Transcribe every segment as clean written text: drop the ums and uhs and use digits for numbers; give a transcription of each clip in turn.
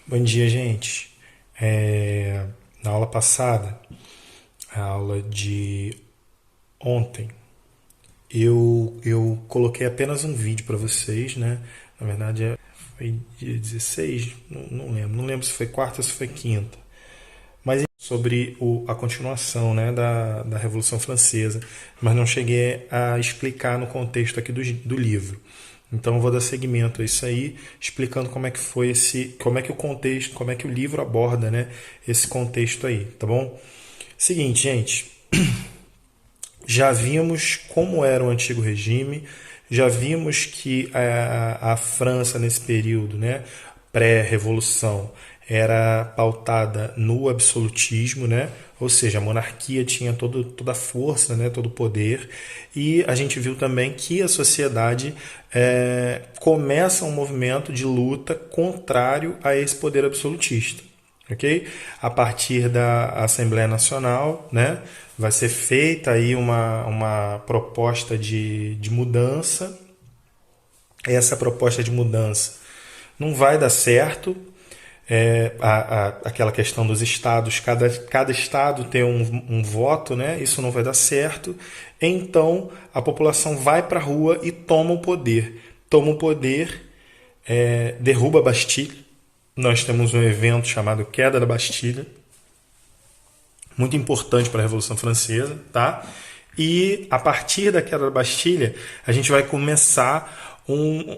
Bom dia, gente. Na aula passada, a aula de ontem, eu coloquei apenas um vídeo para vocês, né? Na verdade, foi dia 16, não lembro. Não lembro se foi quarta ou se foi quinta. Mas sobre a continuação, né, da Revolução Francesa, mas não cheguei a explicar no contexto aqui do livro. Então eu vou dar seguimento a isso aí, explicando como é que foi como é que o contexto, como é que o livro aborda, né, esse contexto aí, tá bom? Seguinte, gente, já vimos como era o antigo regime, já vimos que a França nesse período, né, pré-revolução, era pautada no absolutismo, né? Ou seja, a monarquia tinha toda a força, né? Todo o poder. E a gente viu também que a sociedade começa um movimento de luta contrário a esse poder absolutista. Ok? A partir da Assembleia Nacional, né, vai ser feita aí uma proposta de mudança. Essa proposta de mudança não vai dar certo. Aquela questão dos estados, cada estado tem um voto, né? Isso não vai dar certo. Então a população vai para a rua e toma o poder. Toma o poder, derruba a Bastilha. Nós temos um evento chamado Queda da Bastilha, muito importante para a Revolução Francesa, tá? E a partir da queda da Bastilha, a gente vai começar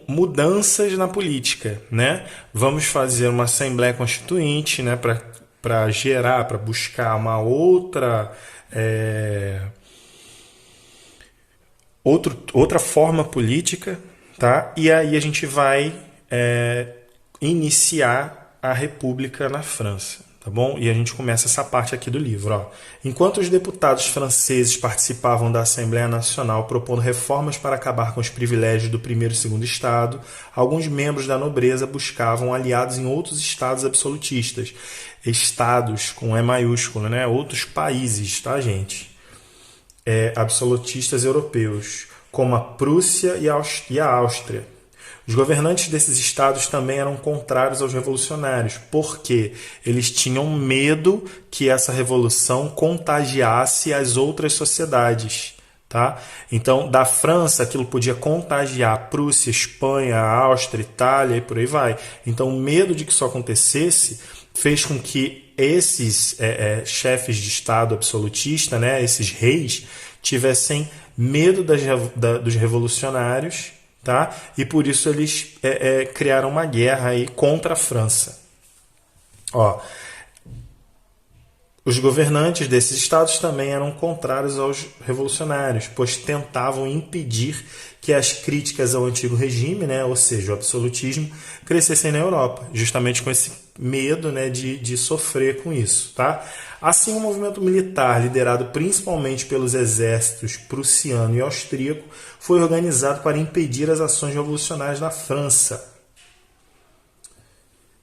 mudanças na política, né? Vamos fazer uma Assembleia Constituinte, né? Para buscar uma outra forma política, tá? E aí a gente vai iniciar a República na França, tá bom? E a gente começa essa parte aqui do livro, ó. Enquanto os deputados franceses participavam da Assembleia Nacional propondo reformas para acabar com os privilégios do primeiro e segundo estado, alguns membros da nobreza buscavam aliados em outros estados absolutistas. Estados com E maiúsculo, né? Outros países, tá, gente? Absolutistas europeus, como a Prússia e a Áustria. Os governantes desses estados também eram contrários aos revolucionários, porque eles tinham medo que essa revolução contagiasse as outras sociedades. Tá? Então, da França, aquilo podia contagiar a Prússia, Espanha, Áustria, Itália e por aí vai. Então, o medo de que isso acontecesse fez com que esses chefes de Estado absolutista, né, esses reis, tivessem medo dos revolucionários, tá? E por isso eles criaram uma guerra aí contra a França. Ó, os governantes desses estados também eram contrários aos revolucionários, pois tentavam impedir que as críticas ao antigo regime, né, ou seja, o absolutismo, crescessem na Europa, justamente com esse medo, né, de sofrer com isso. Tá? Assim, o movimento militar, liderado principalmente pelos exércitos prussiano e austríaco, foi organizado para impedir as ações revolucionárias na França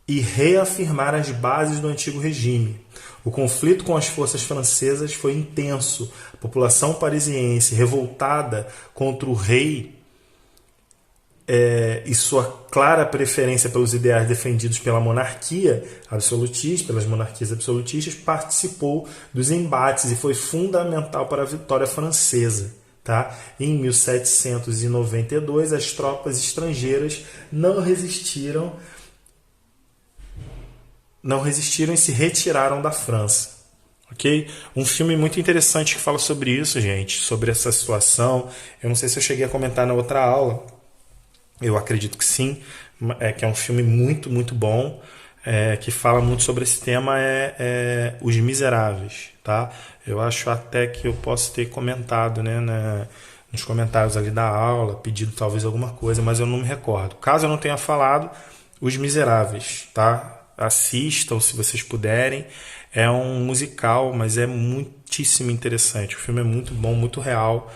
e reafirmar as bases do antigo regime. O conflito com as forças francesas foi intenso. A população parisiense, revoltada contra o rei e sua clara preferência pelos ideais defendidos pela monarquia absolutista, pelas monarquias absolutistas, participou dos embates e foi fundamental para a vitória francesa. Tá? Em 1792, as tropas estrangeiras não resistiram e se retiraram da França. Ok? Um filme muito interessante que fala sobre isso, gente, sobre essa situação. Eu não sei se eu cheguei a comentar na outra aula, eu acredito que sim, que é um filme muito, muito bom, que fala muito sobre esse tema, Os Miseráveis. Tá? Eu acho até que eu posso ter comentado, né, nos comentários ali da aula, pedido talvez alguma coisa, mas eu não me recordo. Caso eu não tenha falado, Os Miseráveis, tá? Assistam se vocês puderem. É um musical, mas é muitíssimo interessante. O filme é muito bom, muito real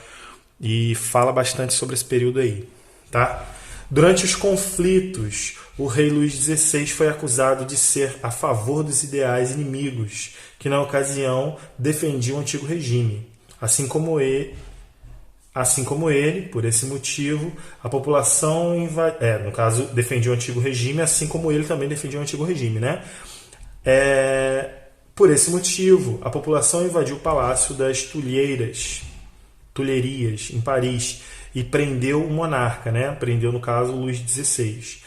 e fala bastante sobre esse período aí, tá? Durante os conflitos, o rei Luís XVI foi acusado de ser a favor dos ideais inimigos, que na ocasião defendiam o antigo regime, assim como Assim como ele, por esse motivo, a população no caso, defendia o antigo regime, assim como ele também defendia o antigo regime, né? Por esse motivo, a população invadiu o Palácio das Tulherias, em Paris, e prendeu o monarca, né? Prendeu, no caso, Luís XVI.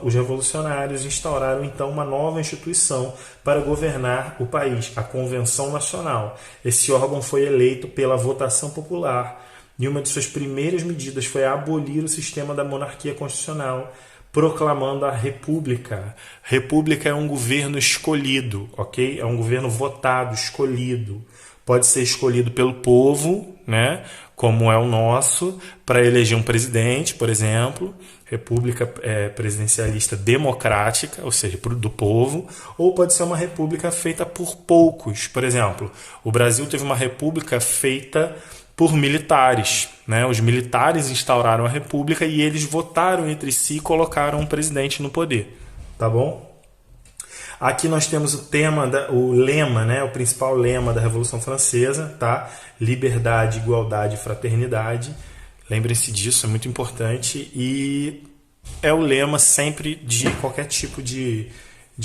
Os revolucionários instauraram então uma nova instituição para governar o país, a Convenção Nacional. Esse órgão foi eleito pela votação popular e uma de suas primeiras medidas foi abolir o sistema da monarquia constitucional, proclamando a República. República é um governo escolhido, ok? É um governo votado, escolhido. Pode ser escolhido pelo povo, né? Como é o nosso, para eleger um presidente, por exemplo. República presidencialista democrática, ou seja, do povo, ou pode ser uma república feita por poucos. Por exemplo, o Brasil teve uma república feita por militares, né? Os militares instauraram a república e eles votaram entre si e colocaram um presidente no poder, tá bom? Aqui nós temos o lema, né? O principal lema da Revolução Francesa, tá? Liberdade, igualdade e fraternidade. Lembrem-se disso, é muito importante e é o lema sempre de qualquer tipo de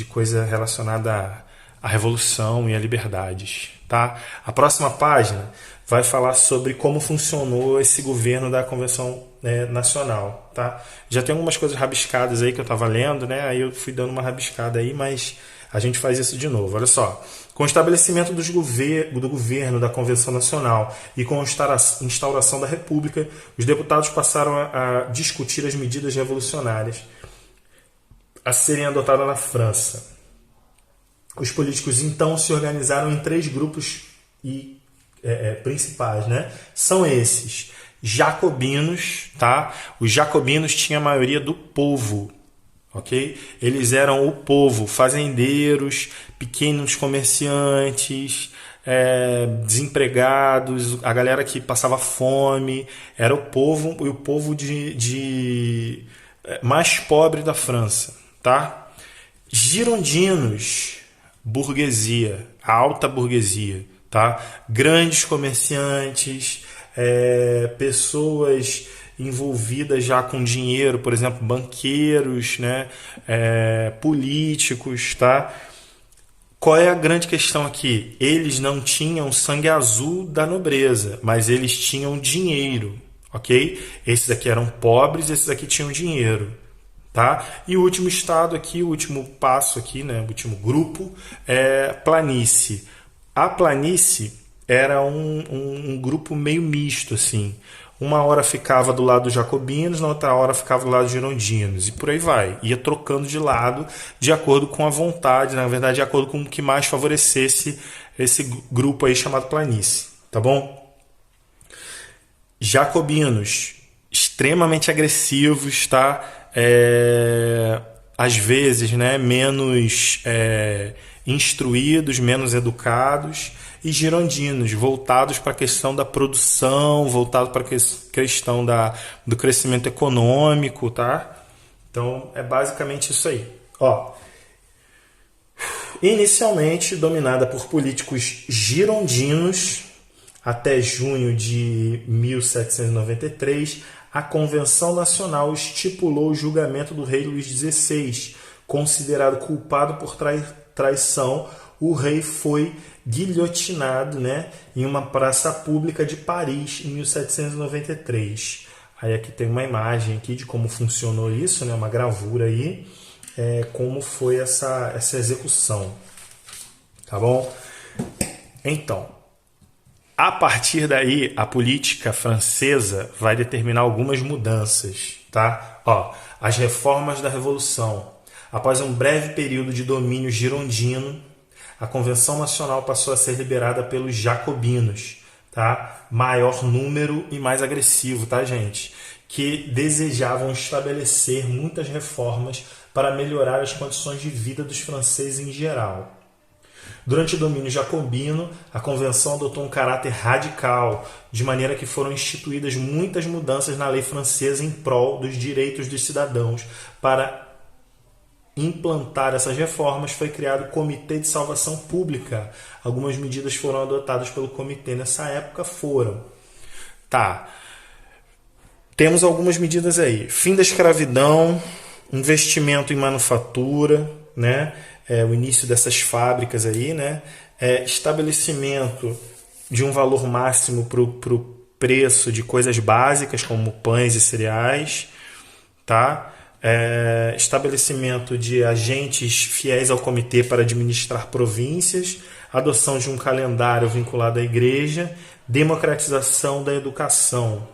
coisa relacionada à revolução e a liberdades, tá? A próxima página vai falar sobre como funcionou esse governo da Convenção Nacional, tá? Já tem algumas coisas rabiscadas aí que eu estava lendo, né? Aí eu fui dando uma rabiscada aí, mas a gente faz isso de novo. Olha só. Com o estabelecimento do governo da Convenção Nacional e com a instauração da República, os deputados passaram a discutir as medidas revolucionárias a serem adotadas na França. Os políticos então se organizaram em 3 grupos principais, né? São esses: jacobinos, tá? Os jacobinos tinham a maioria do povo, ok? Eles eram o povo, fazendeiros, pequenos comerciantes, desempregados, a galera que passava fome, era o povo e o povo mais pobre da França, tá? Girondinos, burguesia, alta burguesia, tá? Grandes comerciantes, pessoas envolvidas já com dinheiro, por exemplo, banqueiros, né? Políticos, tá? Qual é a grande questão aqui? Eles não tinham sangue azul da nobreza, mas eles tinham dinheiro, ok? Esses aqui eram pobres, esses aqui tinham dinheiro, tá? E o último estado aqui, o último passo aqui, né? O último grupo é planície. A planície era um grupo meio misto, assim. Uma hora ficava do lado dos jacobinos, na outra hora ficava do lado dos girondinos, e por aí vai. Ia trocando de lado de acordo com a vontade, na verdade, de acordo com o que mais favorecesse esse grupo aí chamado planície, tá bom? Jacobinos, extremamente agressivos, tá? Às vezes, né, menos instruídos, menos educados, e girondinos, voltados para a questão da produção, voltados para a questão do crescimento econômico, tá? Então, é basicamente isso aí. Ó, inicialmente dominada por políticos girondinos, até junho de 1793, a Convenção Nacional estipulou o julgamento do rei Luís XVI. Considerado culpado por traição, o rei foi guilhotinado, né, em uma praça pública de Paris em 1793. Aí aqui tem uma imagem aqui de como funcionou isso, né, uma gravura aí, como foi essa execução. Tá bom? Então, a partir daí, a política francesa vai determinar algumas mudanças, tá? Ó, as reformas da Revolução. Após um breve período de domínio girondino, a Convenção Nacional passou a ser liberada pelos jacobinos, tá? Maior número e mais agressivo, tá, gente? Que desejavam estabelecer muitas reformas para melhorar as condições de vida dos franceses em geral. Durante o domínio jacobino, a Convenção adotou um caráter radical, de maneira que foram instituídas muitas mudanças na lei francesa em prol dos direitos dos cidadãos. Para implantar essas reformas, foi criado o Comitê de Salvação Pública. Algumas medidas foram adotadas pelo comitê nessa época foram Tá. Temos algumas medidas aí. Fim da escravidão, investimento em manufatura, né? O início dessas fábricas aí, né? Estabelecimento de um valor máximo para o preço de coisas básicas como pães e cereais, tá? Estabelecimento de agentes fiéis ao comitê para administrar províncias, adoção de um calendário vinculado à igreja, democratização da educação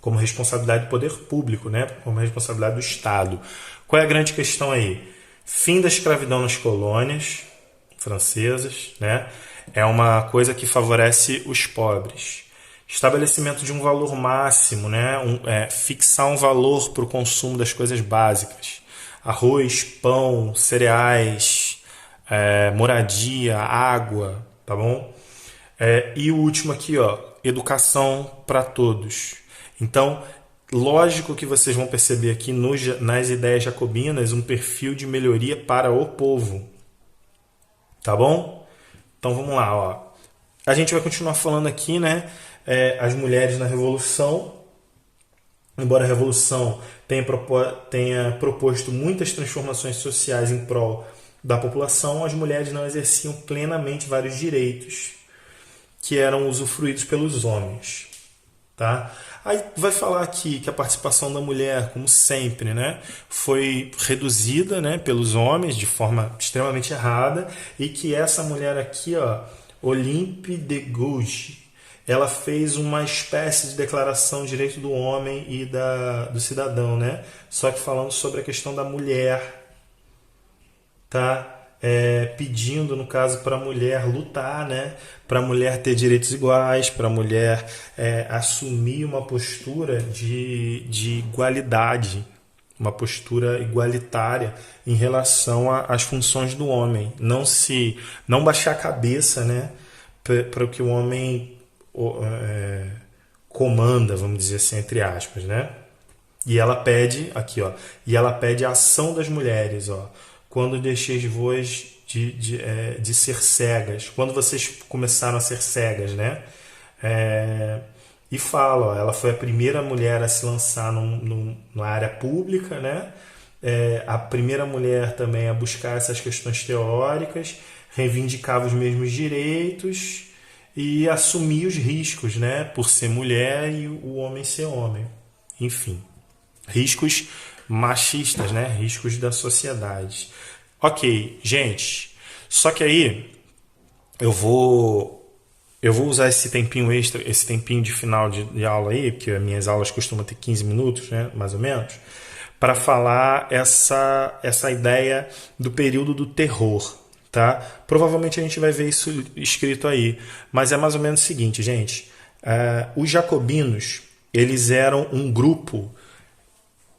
como responsabilidade do poder público, né? Como responsabilidade do Estado. Qual é a grande questão aí? Fim da escravidão nas colônias francesas, né? É uma coisa que favorece os pobres. Estabelecimento de um valor máximo, né? Fixar um valor para o consumo das coisas básicas. Arroz, pão, cereais, moradia, água, tá bom? E o último aqui, ó, educação para todos. Então, lógico que vocês vão perceber aqui nas ideias jacobinas um perfil de melhoria para o povo. Tá bom? Então vamos lá, ó. A gente vai continuar falando aqui, né? As mulheres na Revolução. Embora a Revolução tenha proposto muitas transformações sociais em prol da população, as mulheres não exerciam plenamente vários direitos que eram usufruídos pelos homens. Tá? Aí vai falar aqui que a participação da mulher, como sempre, né, foi reduzida, né, pelos homens de forma extremamente errada, e que essa mulher aqui, ó, Olympe de Gouges, ela fez uma espécie de declaração de direito do homem e do cidadão, né? Só que falando sobre a questão da mulher, tá? Pedindo, no caso, para a mulher lutar, né? Para a mulher ter direitos iguais, para a mulher assumir uma postura de igualdade, uma postura igualitária em relação às funções do homem. Não baixar a cabeça, né? Para o que o homem comanda, vamos dizer assim, entre aspas, né? E ela pede, aqui, ó, e ela pede a ação das mulheres, ó. Quando deixeis vós de ser cegas, quando vocês começaram a ser cegas, né? E fala, ó, ela foi a primeira mulher a se lançar na área pública, né? A primeira mulher também a buscar essas questões teóricas, reivindicava os mesmos direitos e assumir os riscos, né? Por ser mulher e o homem ser homem. Enfim, riscos machistas, né? Riscos da sociedade. Ok, gente. Só que aí eu vou usar esse tempinho extra, esse tempinho de final de aula aí, porque as minhas aulas costumam ter 15 minutos, né? Mais ou menos, para falar essa ideia do período do terror. Tá? Provavelmente a gente vai ver isso escrito aí, mas é mais ou menos o seguinte, gente. Os jacobinos, eles eram um grupo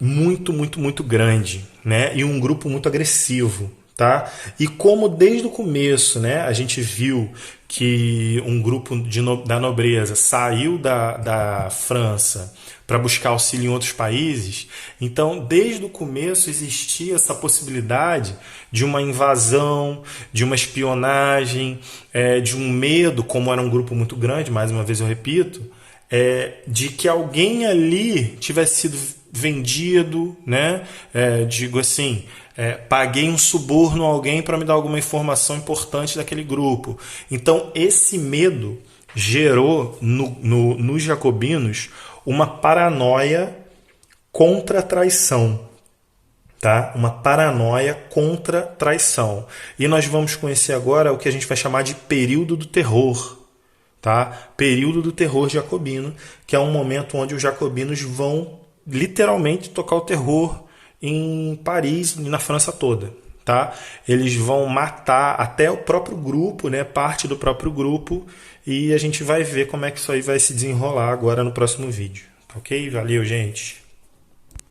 muito, muito, muito grande, né? E um grupo muito agressivo, tá? E como desde o começo, né, a gente viu que um grupo da nobreza saiu da França para buscar auxílio em outros países, então desde o começo existia essa possibilidade de uma invasão, de uma espionagem, de um medo, como era um grupo muito grande, mais uma vez eu repito, de que alguém ali tivesse sido vendido, né? Digo assim, paguei um suborno a alguém para me dar alguma informação importante daquele grupo. Então esse medo gerou nos jacobinos uma paranoia contra a traição, tá? Uma paranoia contra a traição. E nós vamos conhecer agora o que a gente vai chamar de período do terror, tá? Período do terror jacobino, que é um momento onde os jacobinos vão literalmente tocar o terror em Paris e na França toda, tá? Eles vão matar até o próprio grupo, né? Parte do próprio grupo, e a gente vai ver como é que isso aí vai se desenrolar agora no próximo vídeo. Ok? Valeu, gente!